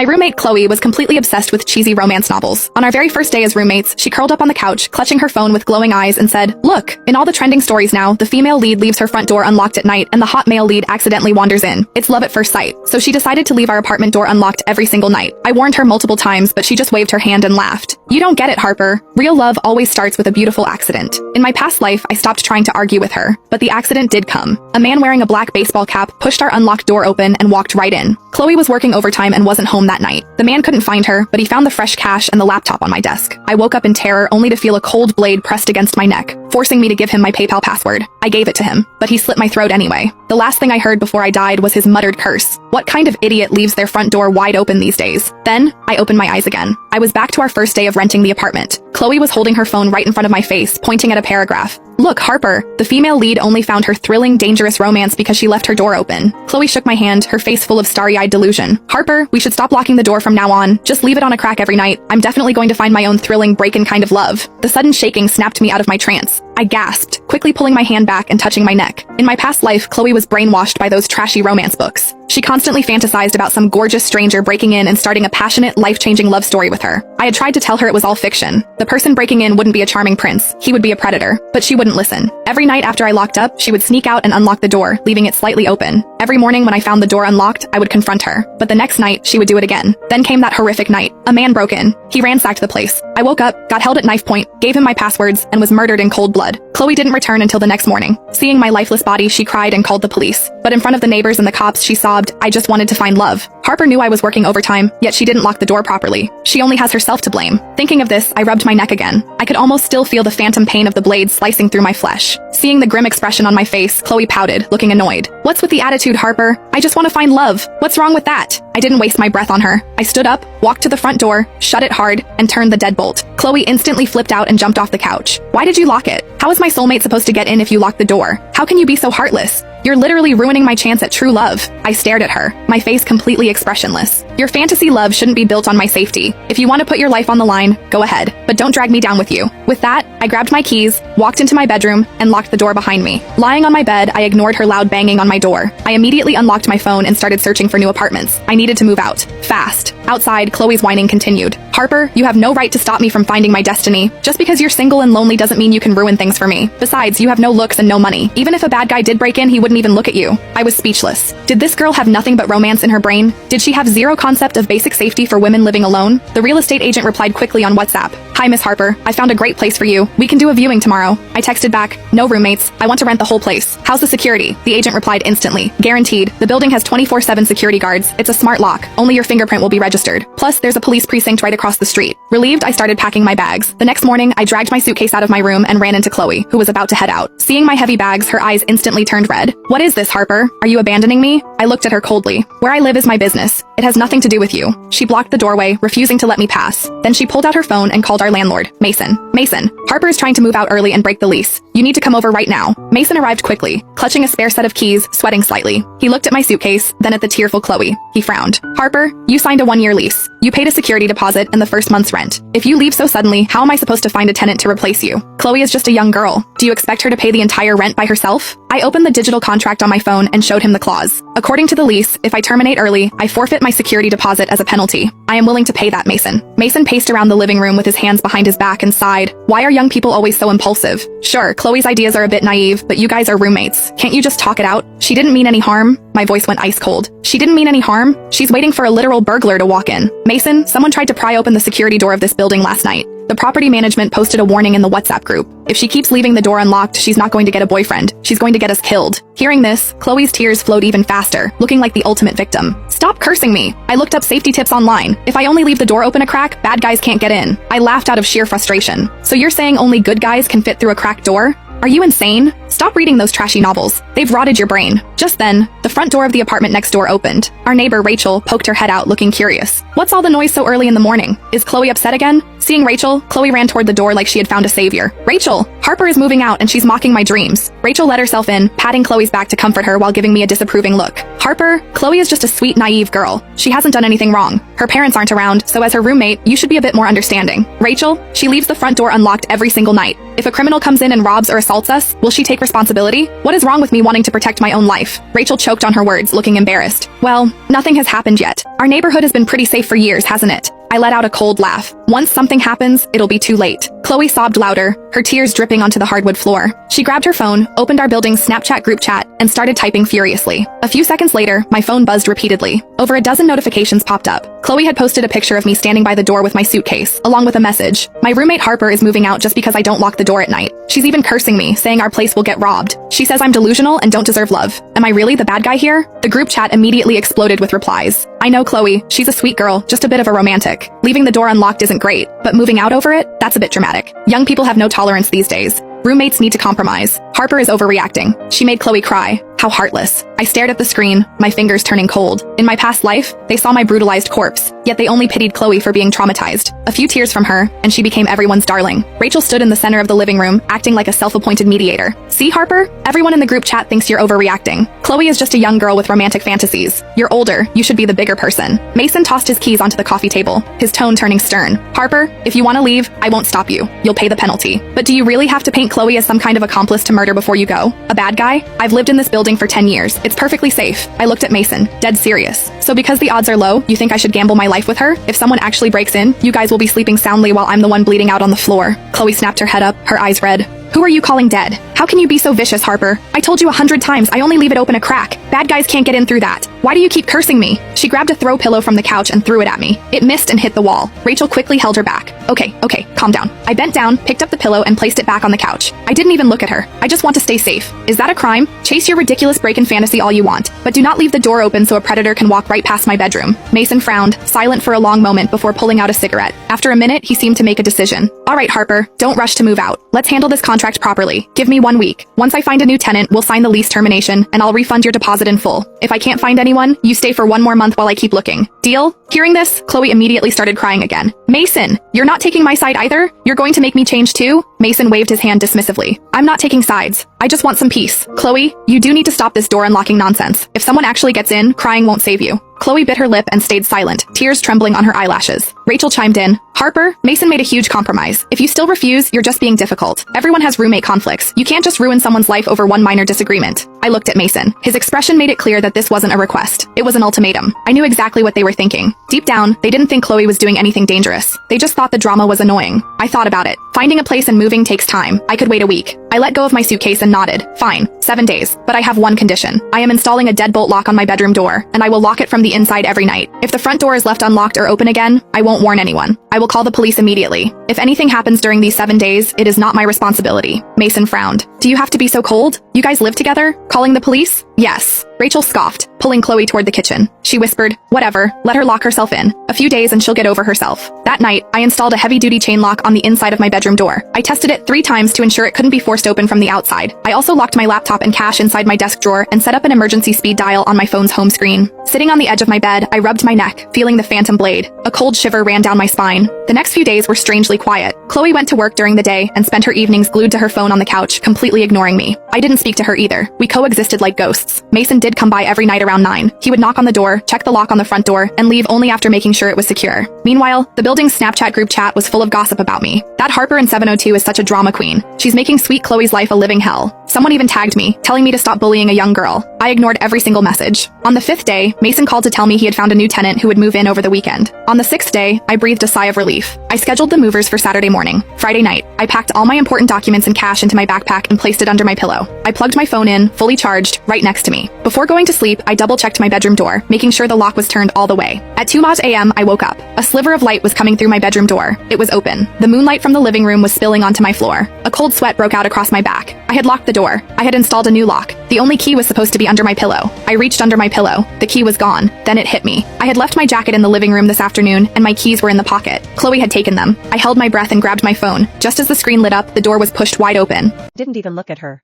My roommate Chloe was completely obsessed with cheesy romance novels. On our very first day as roommates, she curled up on the couch, clutching her phone with glowing eyes and said, "Look, in all the trending stories now, the female lead leaves her front door unlocked at night and the hot male lead accidentally wanders in. It's love at first sight." So she decided to leave our apartment door unlocked every single night. I warned her multiple times, but she just waved her hand and laughed. "You don't get it, Harper. Real love always starts with a beautiful accident." In my past life, I stopped trying to argue with her, but the accident did come. A man wearing a black baseball cap pushed our unlocked door open and walked right in. Chloe was working overtime and wasn't home that night. The man couldn't find her, but he found the fresh cash and the laptop on my desk. I woke up in terror only to feel a cold blade pressed against my neck, forcing me to give him my PayPal password. I gave it to him, but he slit my throat anyway. The last thing I heard before I died was his muttered curse. What kind of idiot leaves their front door wide open these days? Then, I opened my eyes again. I was back to our first day of renting the apartment. Chloe was holding her phone right in front of my face, pointing at a paragraph. "Look, Harper, the female lead only found her thrilling, dangerous romance because she left her door open." Chloe shook my hand, her face full of starry-eyed delusion. "Harper, we should stop locking the door from now on. Just leave it on a crack every night. I'm definitely going to find my own thrilling, break-in kind of love." The sudden shaking snapped me out of my trance. I gasped, quickly pulling my hand back and touching my neck. In my past life, Chloe was brainwashed by those trashy romance books. She constantly fantasized about some gorgeous stranger breaking in and starting a passionate, life-changing love story with her. I had tried to tell her it was all fiction. The person breaking in wouldn't be a charming prince. He would be a predator. But she wouldn't listen. Every night after I locked up, she would sneak out and unlock the door, leaving it slightly open. Every morning when I found the door unlocked, I would confront her. But the next night, she would do it again. Then came that horrific night. A man broke in. He ransacked the place. I woke up, got held at knife point, gave him my passwords, and was murdered in cold blood. Chloe didn't return until the next morning. Seeing my lifeless body, she cried and called the police. But in front of the neighbors and the cops, she sobbed, "I just wanted to find love." Harper knew I was working overtime, yet she didn't lock the door properly. She only has herself to blame. Thinking of this, I rubbed my neck again. I could almost still feel the phantom pain of the blade slicing through my flesh. Seeing the grim expression on my face, Chloe pouted, looking annoyed. "What's with the attitude, Harper? I just want to find love. What's wrong with that?" I didn't waste my breath on her. I stood up, walked to the front door, shut it hard, and turned the deadbolt. Chloe instantly flipped out and jumped off the couch. "Why did you lock it? How is my soulmate supposed to get in if you lock the door? How can you be so heartless? You're literally ruining my chance at true love." I stared at her, my face completely expressionless. "Your fantasy love shouldn't be built on my safety. If you want to put your life on the line, go ahead, but don't drag me down with you." With that, I grabbed my keys, walked into my bedroom, and locked the door behind me. Lying on my bed, I ignored her loud banging on my door. I immediately unlocked my phone and started searching for new apartments. I needed to move out. Fast. Outside, Chloe's whining continued. "Harper, you have no right to stop me from finding my destiny. Just because you're single and lonely doesn't mean you can ruin things for me. Besides, you have no looks and no money. Even if a bad guy did break in, he wouldn't even look at you." I was speechless. Did this girl have nothing but romance in her brain? Did she have zero concept of basic safety for women living alone? The real estate agent replied quickly on WhatsApp. "Hi, Miss Harper. I found a great place for you. We can do a viewing tomorrow." I texted back, "No roommates. I want to rent the whole place. How's the security?" The agent replied instantly, "Guaranteed. The building has 24/7 security guards. It's a smart lock. Only your fingerprint will be registered. Plus, there's a police precinct right across the street." Relieved, I started packing my bags. The next morning, I dragged my suitcase out of my room and ran into Chloe, who was about to head out. Seeing my heavy bags, her eyes instantly turned red. "What is this, Harper? Are you abandoning me?" I looked at her coldly. "Where I live is my business. It has nothing to do with you." She blocked the doorway, refusing to let me pass. Then she pulled out her phone and called our landlord, Mason. "Mason, Harper is trying to move out early and break the lease. You need to come over right now." Mason arrived quickly, clutching a spare set of keys, sweating slightly. He looked at my suitcase, then at the tearful Chloe. He frowned. "Harper, you signed a 1-year lease. You paid a security deposit and the first month's rent. If you leave so suddenly, how am I supposed to find a tenant to replace you? Chloe is just a young girl. Do you expect her to pay the entire rent by herself?" I opened the digital contract on my phone and showed him the clause. "According to the lease, if I terminate early, I forfeit my security deposit as a penalty. I am willing to pay that, Mason." Mason paced around the living room with his hands behind his back and sighed. "Why are young people always so impulsive? Sure, Chloe's ideas are a bit naive, but you guys are roommates. Can't you just talk it out? She didn't mean any harm." My voice went ice cold. "She didn't mean any harm? She's waiting for a literal burglar to walk in." "Mason, someone tried to pry open the security door of this building last night. The property management posted a warning in the WhatsApp group. If she keeps leaving the door unlocked, she's not going to get a boyfriend. She's going to get us killed." Hearing this, Chloe's tears flowed even faster, looking like the ultimate victim. "Stop cursing me. I looked up safety tips online. If I only leave the door open a crack, bad guys can't get in." I laughed out of sheer frustration. "So you're saying only good guys can fit through a cracked door? Are you insane? Stop reading those trashy novels. They've rotted your brain." Just then, the front door of the apartment next door opened. Our neighbor, Rachel, poked her head out looking curious. "What's all the noise so early in the morning? Is Chloe upset again?" Seeing Rachel, Chloe ran toward the door like she had found a savior. "Rachel, Harper is moving out and she's mocking my dreams." Rachel let herself in, patting Chloe's back to comfort her while giving me a disapproving look. "Harper, Chloe is just a sweet, naive girl. She hasn't done anything wrong. Her parents aren't around, so as her roommate, you should be a bit more understanding. Rachel, she leaves the front door unlocked every single night. If a criminal comes in and robs or assaults us, will she take Responsibility? What is wrong with me wanting to protect my own life? Rachel choked on her words, looking embarrassed. Well, nothing has happened yet. Our neighborhood has been pretty safe for years, hasn't it? I let out a cold laugh. Once something happens, it'll be too late. Chloe sobbed louder, her tears dripping onto the hardwood floor. She grabbed her phone, opened our building's Snapchat group chat, and started typing furiously. A few seconds later, my phone buzzed repeatedly. Over a dozen notifications popped up. Chloe had posted a picture of me standing by the door with my suitcase, along with a message. My roommate Harper is moving out just because I don't lock the door at night. She's even cursing me, saying our place will get robbed. She says I'm delusional and don't deserve love. Am I really the bad guy here? The group chat immediately exploded with replies. I know Chloe, she's a sweet girl, just a bit of a romantic. Leaving the door unlocked isn't great, but moving out over it? That's a bit dramatic. Young people have no tolerance these days. Roommates need to compromise. Harper is overreacting. She made Chloe cry. How heartless. I stared at the screen, my fingers turning cold. In my past life, they saw my brutalized corpse, yet they only pitied Chloe for being traumatized. A few tears from her, and she became everyone's darling. Rachel stood in the center of the living room, acting like a self-appointed mediator. See, Harper? Everyone in the group chat thinks you're overreacting. Chloe is just a young girl with romantic fantasies. You're older, you should be the bigger person. Mason tossed his keys onto the coffee table, his tone turning stern. Harper, if you want to leave, I won't stop you. You'll pay the penalty. But do you really have to paint Chloe as some kind of accomplice to murder before you go? A bad guy? I've lived in this building for 10 years. It's perfectly safe. I looked at Mason, dead serious. So because the odds are low, you think I should gamble my life with her? If someone actually breaks in, you guys will be sleeping soundly while I'm the one bleeding out on the floor. Chloe snapped her head up, her eyes red. Who are you calling dead? How can you be so vicious, Harper? I told you 100 times I only leave it open a crack. Bad guys can't get in through that. Why do you keep cursing me? She grabbed a throw pillow from the couch and threw it at me. It missed and hit the wall. Rachel quickly held her back. Okay, calm down. I bent down, picked up the pillow and placed it back on the couch. I didn't even look at her. I just want to stay safe. Is that a crime? Chase your ridiculous break-in fantasy all you want, but do not leave the door open so a predator can walk right past my bedroom. Mason frowned, silent for a long moment before pulling out a cigarette. After a minute, he seemed to make a decision. All right, Harper, don't rush to move out. Let's handle this contract properly. Give me 1 week. Once I find a new tenant, we'll sign the lease termination, and I'll refund your deposit in full. If I can't find anyone, you stay for 1 more month while I keep looking. Deal? Hearing this, Chloe immediately started crying again. Mason, you're not taking my side either? You're going to make me change too? Mason waved his hand dismissively. I'm not taking sides. I just want some peace. Chloe, you do need to stop this door unlocking nonsense. If someone actually gets in, crying won't save you. Chloe bit her lip and stayed silent, tears trembling on her eyelashes. Rachel chimed in. Harper, Mason made a huge compromise. If you still refuse, you're just being difficult. Everyone has roommate conflicts. You can't just ruin someone's life over one minor disagreement. I looked at Mason. His expression made it clear that this wasn't a request. It was an ultimatum. I knew exactly what they were thinking. Deep down, they didn't think Chloe was doing anything dangerous. They just thought the drama was annoying. I thought about it. Finding a place and moving takes time. I could wait a week. I let go of my suitcase and nodded. Fine, 7 days. But I have one condition. I am installing a deadbolt lock on my bedroom door, and I will lock it from the inside every night. If the front door is left unlocked or open again, I won't warn anyone. I will call the police immediately. If anything happens during these 7 days, it is not my responsibility. Mason frowned. Do you have to be so cold? You guys live together? Calling the police? Yes. Rachel scoffed, pulling Chloe toward the kitchen. She whispered, whatever, let her lock herself in. A few days and she'll get over herself. That night, I installed a heavy-duty chain lock on the inside of my bedroom door. I tested it 3 times to ensure it couldn't be forced open from the outside. I also locked my laptop and cash inside my desk drawer and set up an emergency speed dial on my phone's home screen. Sitting on the edge of my bed, I rubbed my neck, feeling the phantom blade. A cold shiver ran down my spine. The next few days were strangely quiet. Chloe went to work during the day and spent her evenings glued to her phone on the couch, completely ignoring me. I didn't speak to her either. We coexisted like ghosts. Mason did come by every night around 9. He would knock on the door, check the lock on the front door, and leave only after making sure it was secure. Meanwhile, the building's Snapchat group chat was full of gossip about me. That Harper in 702 is such a drama queen. She's making sweet Chloe's life a living hell. Someone even tagged me, telling me to stop bullying a young girl. I ignored every single message. On the 5th day, Mason called to tell me he had found a new tenant who would move in over the weekend. On the 6th day, I breathed a sigh of relief. I scheduled the movers for Saturday morning. Friday night, I packed all my important documents and cash into my backpack and placed it under my pillow. I plugged my phone in, fully charged, right next to me. Before going to sleep, I double-checked my bedroom door, making sure the lock was turned all the way. At 2 a.m., I woke up. A sliver of light was coming through my bedroom door. It was open. The moonlight from the living room was spilling onto my floor. A cold sweat broke out across my back. I had locked the door. I had installed a new lock. The only key was supposed to be under my pillow. I reached under my pillow. The key was gone. Then it hit me. I had left my jacket in the living room this afternoon, and my keys were in the pocket. Chloe had taken them. I held my breath and grabbed my phone. Just as the screen lit up, the door was pushed wide open. Didn't even look at her.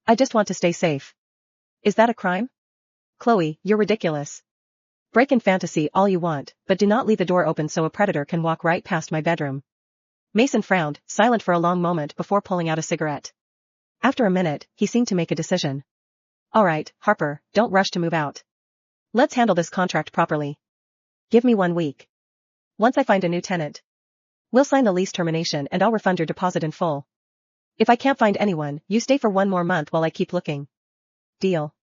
I just want to stay safe. Is that a crime? Chloe, you're ridiculous. Break in fantasy all you want, but do not leave the door open so a predator can walk right past my bedroom. Mason frowned, silent for a long moment before pulling out a cigarette. After a minute, he seemed to make a decision. All right, Harper, don't rush to move out. Let's handle this contract properly. Give me 1 week. Once I find a new tenant, we'll sign the lease termination and I'll refund your deposit in full. If I can't find anyone, you stay for one more month while I keep looking. Deal.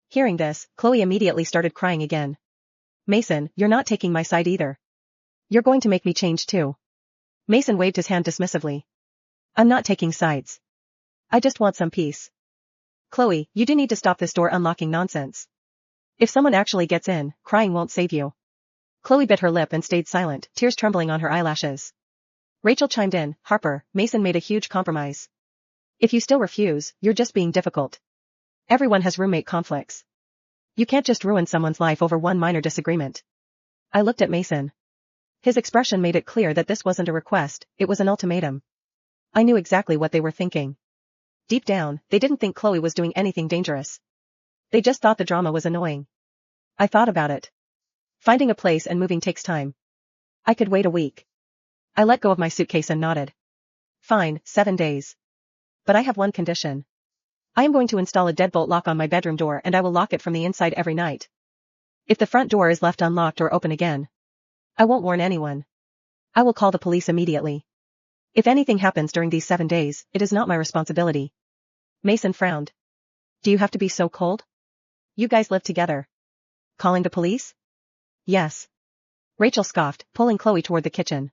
Hearing this, Chloe immediately started crying again. Mason, you're not taking my side either. You're going to make me change too. Mason waved his hand dismissively. I'm not taking sides. I just want some peace. Chloe, you do need to stop this door unlocking nonsense. If someone actually gets in, crying won't save you. Chloe bit her lip and stayed silent, tears trembling on her eyelashes. Rachel chimed in, Harper, Mason made a huge compromise. If you still refuse, you're just being difficult. Everyone has roommate conflicts. You can't just ruin someone's life over one minor disagreement. I looked at Mason. His expression made it clear that this wasn't a request, it was an ultimatum. I knew exactly what they were thinking. Deep down, they didn't think Chloe was doing anything dangerous. They just thought the drama was annoying. I thought about it. Finding a place and moving takes time. I could wait a week. I let go of my suitcase and nodded. Fine, 7 days. But I have one condition. I am going to install a deadbolt lock on my bedroom door and I will lock it from the inside every night. If the front door is left unlocked or open again, I won't warn anyone. I will call the police immediately. If anything happens during these 7 days, it is not my responsibility. Mason frowned. Do you have to be so cold? You guys live together. Calling the police? Yes. Rachel scoffed, pulling Chloe toward the kitchen.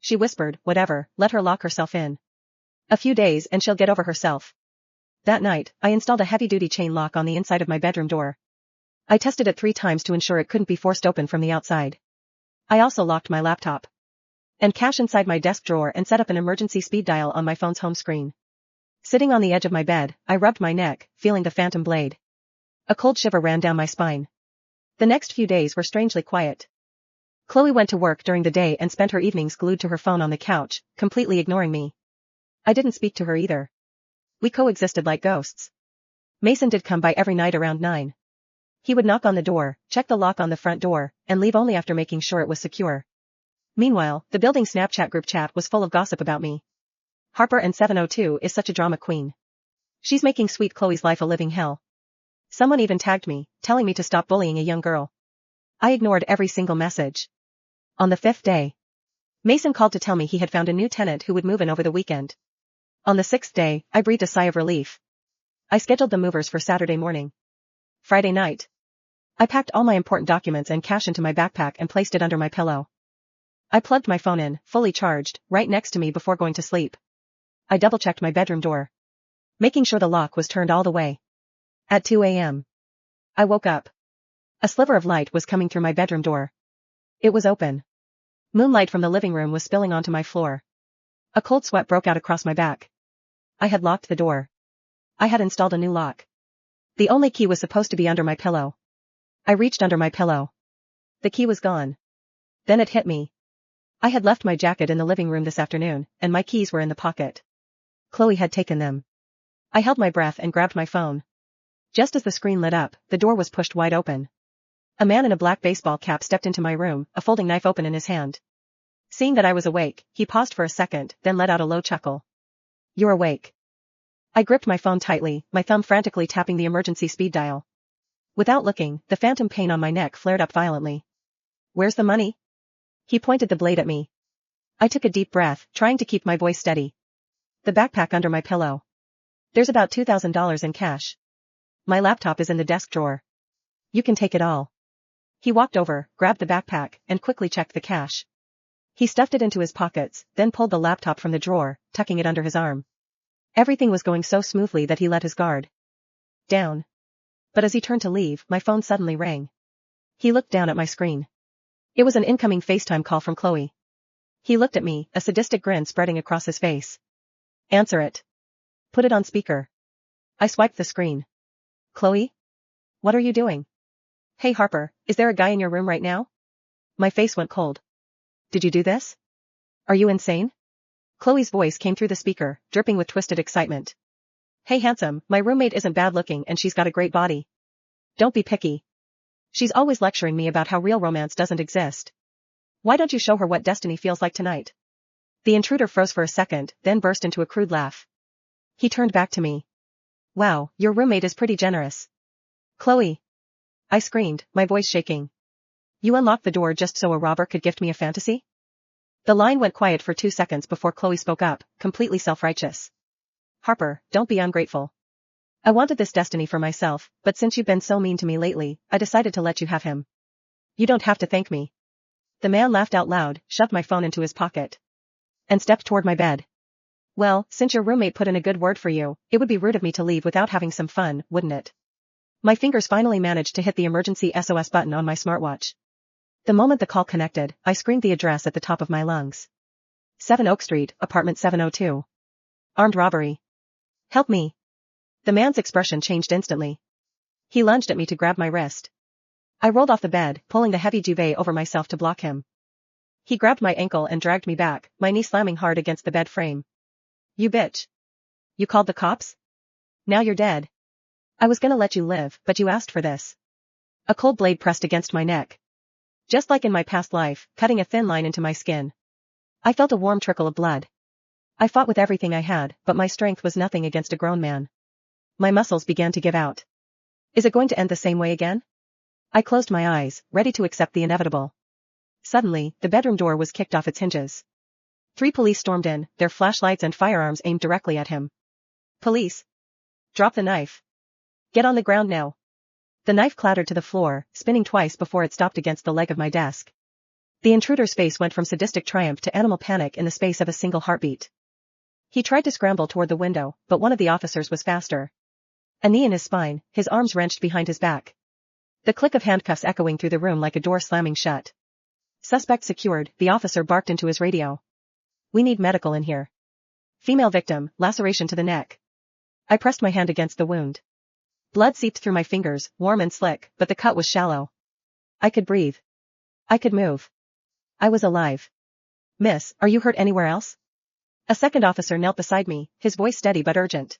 She whispered, whatever, let her lock herself in. A few days and she'll get over herself. That night, I installed a heavy-duty chain lock on the inside of my bedroom door. I tested it 3 times to ensure it couldn't be forced open from the outside. I also locked my laptop and cash inside my desk drawer and set up an emergency speed dial on my phone's home screen. Sitting on the edge of my bed, I rubbed my neck, feeling the phantom blade. A cold shiver ran down my spine. The next few days were strangely quiet. Chloe went to work during the day and spent her evenings glued to her phone on the couch, completely ignoring me. I didn't speak to her either. We coexisted like ghosts. Mason did come by every night around 9. He would knock on the door, check the lock on the front door, and leave only after making sure it was secure. Meanwhile, the building Snapchat group chat was full of gossip about me. Harper and 702 is such a drama queen. She's making sweet Chloe's life a living hell. Someone even tagged me, telling me to stop bullying a young girl. I ignored every single message. On the 5th day, Mason called to tell me he had found a new tenant who would move in over the weekend. On the 6th day, I breathed a sigh of relief. I scheduled the movers for Saturday morning. Friday night, I packed all my important documents and cash into my backpack and placed it under my pillow. I plugged my phone in, fully charged, right next to me before going to sleep. I double-checked my bedroom door, making sure the lock was turned all the way. At 2 a.m., I woke up. A sliver of light was coming through my bedroom door. It was open. Moonlight from the living room was spilling onto my floor. A cold sweat broke out across my back. I had locked the door. I had installed a new lock. The only key was supposed to be under my pillow. I reached under my pillow. The key was gone. Then it hit me. I had left my jacket in the living room this afternoon, and my keys were in the pocket. Chloe had taken them. I held my breath and grabbed my phone. Just as the screen lit up, the door was pushed wide open. A man in a black baseball cap stepped into my room, a folding knife open in his hand. Seeing that I was awake, he paused for a second, then let out a low chuckle. You're awake. I gripped my phone tightly, my thumb frantically tapping the emergency speed dial. Without looking, the phantom pain on my neck flared up violently. Where's the money? He pointed the blade at me. I took a deep breath, trying to keep my voice steady. The backpack under my pillow. There's about $2,000 in cash. My laptop is in the desk drawer. You can take it all. He walked over, grabbed the backpack, and quickly checked the cash. He stuffed it into his pockets, then pulled the laptop from the drawer, tucking it under his arm. Everything was going so smoothly that he let his guard down. But as he turned to leave, my phone suddenly rang. He looked down at my screen. It was an incoming FaceTime call from Chloe. He looked at me, a sadistic grin spreading across his face. Answer it. Put it on speaker. I swiped the screen. Chloe? What are you doing? Hey Harper, is there a guy in your room right now? My face went cold. Did you do this? Are you insane? Chloe's voice came through the speaker, dripping with twisted excitement. Hey handsome, my roommate isn't bad looking and she's got a great body. Don't be picky. She's always lecturing me about how real romance doesn't exist. Why don't you show her what destiny feels like tonight? The intruder froze for a second, then burst into a crude laugh. He turned back to me. Wow, your roommate is pretty generous. Chloe. I screamed, my voice shaking. You unlocked the door just so a robber could gift me a fantasy? The line went quiet for 2 seconds before Chloe spoke up, completely self-righteous. Harper, don't be ungrateful. I wanted this destiny for myself, but since you've been so mean to me lately, I decided to let you have him. You don't have to thank me. The man laughed out loud, shoved my phone into his pocket, and stepped toward my bed. Well, since your roommate put in a good word for you, it would be rude of me to leave without having some fun, wouldn't it? My fingers finally managed to hit the emergency SOS button on my smartwatch. The moment the call connected, I screamed the address at the top of my lungs. 7 Oak Street, apartment 702. Armed robbery. Help me. The man's expression changed instantly. He lunged at me to grab my wrist. I rolled off the bed, pulling the heavy duvet over myself to block him. He grabbed my ankle and dragged me back, my knee slamming hard against the bed frame. You bitch. You called the cops? Now you're dead. I was gonna let you live, but you asked for this. A cold blade pressed against my neck. Just like in my past life, cutting a thin line into my skin. I felt a warm trickle of blood. I fought with everything I had, but my strength was nothing against a grown man. My muscles began to give out. Is it going to end the same way again? I closed my eyes, ready to accept the inevitable. Suddenly, the bedroom door was kicked off its hinges. 3 police stormed in, their flashlights and firearms aimed directly at him. Police. Drop the knife. Get on the ground now. The knife clattered to the floor, spinning twice before it stopped against the leg of my desk. The intruder's face went from sadistic triumph to animal panic in the space of a single heartbeat. He tried to scramble toward the window, but one of the officers was faster. A knee in his spine, his arms wrenched behind his back. The click of handcuffs echoing through the room like a door slamming shut. Suspect secured, the officer barked into his radio. We need medical in here. Female victim, laceration to the neck. I pressed my hand against the wound. Blood seeped through my fingers, warm and slick, but the cut was shallow. I could breathe. I could move. I was alive. Miss, are you hurt anywhere else? A second officer knelt beside me, his voice steady but urgent.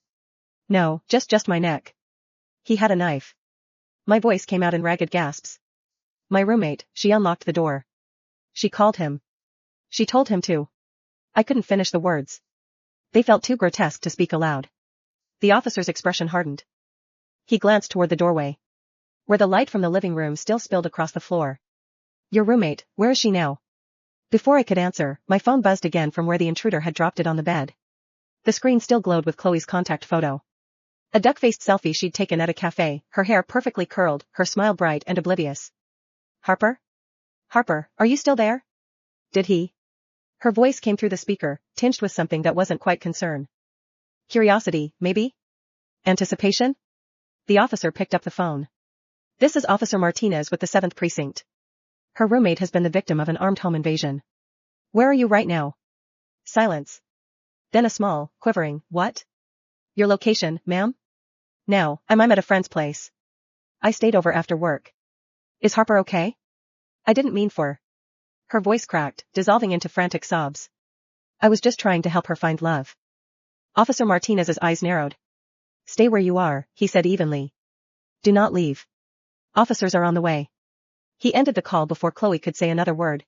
No, just my neck. He had a knife. My voice came out in ragged gasps. My roommate, she unlocked the door. She called him. She told him to. I couldn't finish the words. They felt too grotesque to speak aloud. The officer's expression hardened. He glanced toward the doorway, where the light from the living room still spilled across the floor. Your roommate, where is she now? Before I could answer, my phone buzzed again from where the intruder had dropped it on the bed. The screen still glowed with Chloe's contact photo. A duck-faced selfie she'd taken at a cafe, her hair perfectly curled, her smile bright and oblivious. Harper? Harper, are you still there? Did he? Her voice came through the speaker, tinged with something that wasn't quite concern. Curiosity, maybe? Anticipation? The officer picked up the phone. This is Officer Martinez with the 7th Precinct. Her roommate has been the victim of an armed home invasion. Where are you right now? Silence. Then a small, quivering, what? Your location, ma'am? Now, I'm at a friend's place. I stayed over after work. Is Harper okay? I didn't mean for. Her voice cracked, dissolving into frantic sobs. I was just trying to help her find love. Officer Martinez's eyes narrowed. Stay where you are, he said evenly. Do not leave. Officers are on the way. He ended the call before Chloe could say another word.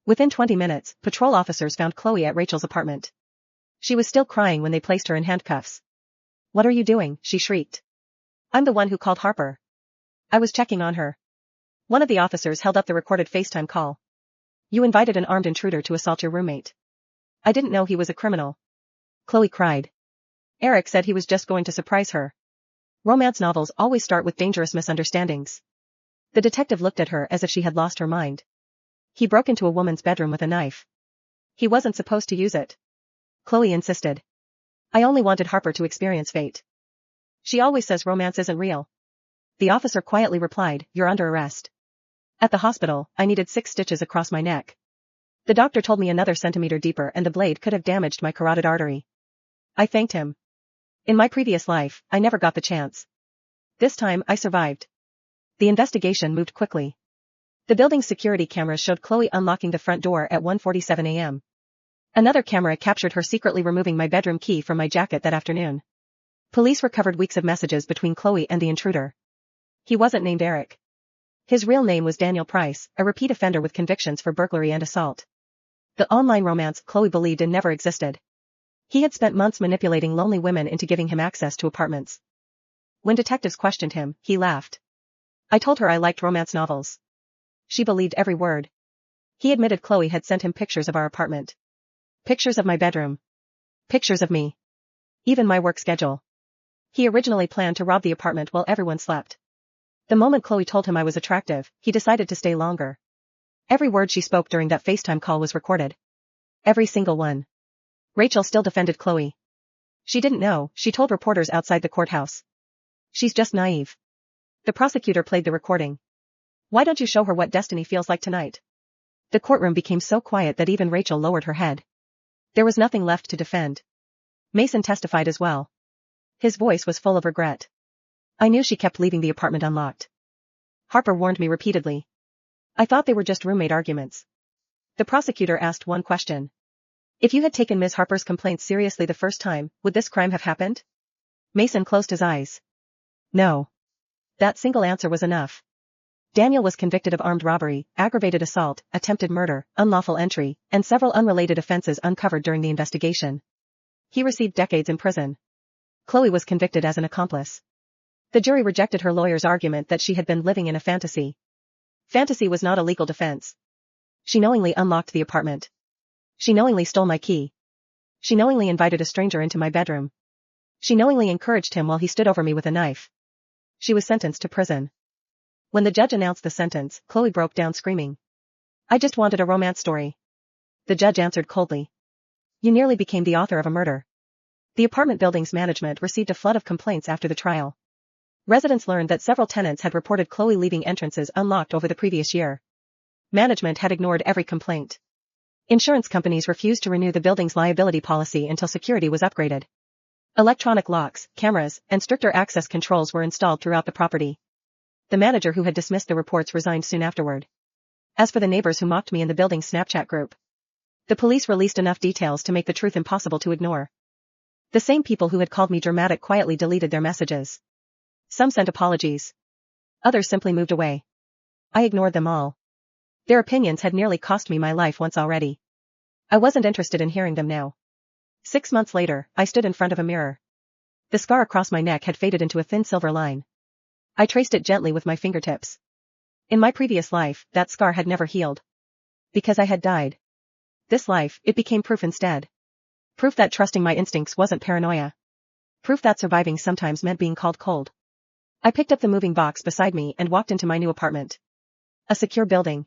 Within 20 minutes, patrol officers found Chloe at Rachel's apartment. She was still crying when they placed her in handcuffs. What are you doing? She shrieked. I'm the one who called Harper. I was checking on her. One of the officers held up the recorded FaceTime call. You invited an armed intruder to assault your roommate. I didn't know he was a criminal. Chloe cried. Eric said he was just going to surprise her. Romance novels always start with dangerous misunderstandings. The detective looked at her as if she had lost her mind. He broke into a woman's bedroom with a knife. He wasn't supposed to use it. Chloe insisted. I only wanted Harper to experience fate. She always says romance isn't real. The officer quietly replied, you're under arrest. At the hospital, I needed 6 stitches across my neck. The doctor told me another centimeter deeper and the blade could have damaged my carotid artery. I thanked him. In my previous life, I never got the chance. This time, I survived. The investigation moved quickly. The building's security cameras showed Chloe unlocking the front door at 1:47 a.m. Another camera captured her secretly removing my bedroom key from my jacket that afternoon. Police recovered weeks of messages between Chloe and the intruder. He wasn't named Eric. His real name was Daniel Price, a repeat offender with convictions for burglary and assault. The online romance Chloe believed in never existed. He had spent months manipulating lonely women into giving him access to apartments. When detectives questioned him, he laughed. I told her I liked romance novels. She believed every word. He admitted Chloe had sent him pictures of our apartment. Pictures of my bedroom. Pictures of me. Even my work schedule. He originally planned to rob the apartment while everyone slept. The moment Chloe told him I was attractive, he decided to stay longer. Every word she spoke during that FaceTime call was recorded. Every single one. Rachel still defended Chloe. She didn't know, she told reporters outside the courthouse. She's just naive. The prosecutor played the recording. Why don't you show her what destiny feels like tonight? The courtroom became so quiet that even Rachel lowered her head. There was nothing left to defend. Mason testified as well. His voice was full of regret. I knew she kept leaving the apartment unlocked. Harper warned me repeatedly. I thought they were just roommate arguments. The prosecutor asked one question. If you had taken Ms. Harper's complaints seriously the first time, would this crime have happened? Mason closed his eyes. No. That single answer was enough. Daniel was convicted of armed robbery, aggravated assault, attempted murder, unlawful entry, and several unrelated offenses uncovered during the investigation. He received decades in prison. Chloe was convicted as an accomplice. The jury rejected her lawyer's argument that she had been living in a fantasy. Fantasy was not a legal defense. She knowingly unlocked the apartment. She knowingly stole my key. She knowingly invited a stranger into my bedroom. She knowingly encouraged him while he stood over me with a knife. She was sentenced to prison. When the judge announced the sentence, Chloe broke down screaming. I just wanted a romance story. The judge answered coldly. You nearly became the author of a murder. The apartment building's management received a flood of complaints after the trial. Residents learned that several tenants had reported Chloe leaving entrances unlocked over the previous year. Management had ignored every complaint. Insurance companies refused to renew the building's liability policy until security was upgraded. Electronic locks, cameras, and stricter access controls were installed throughout the property. The manager who had dismissed the reports resigned soon afterward. As for the neighbors who mocked me in the building's Snapchat group, the police released enough details to make the truth impossible to ignore. The same people who had called me dramatic quietly deleted their messages. Some sent apologies. Others simply moved away. I ignored them all. Their opinions had nearly cost me my life once already. I wasn't interested in hearing them now. 6 months later, I stood in front of a mirror. The scar across my neck had faded into a thin silver line. I traced it gently with my fingertips. In my previous life, that scar had never healed. Because I had died. This life, it became proof instead. Proof that trusting my instincts wasn't paranoia. Proof that surviving sometimes meant being called cold. I picked up the moving box beside me and walked into my new apartment. A secure building.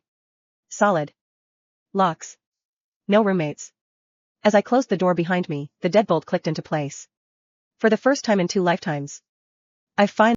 Solid. Locks. No roommates. As I closed the door behind me, the deadbolt clicked into place. For the first time in 2 lifetimes, I finally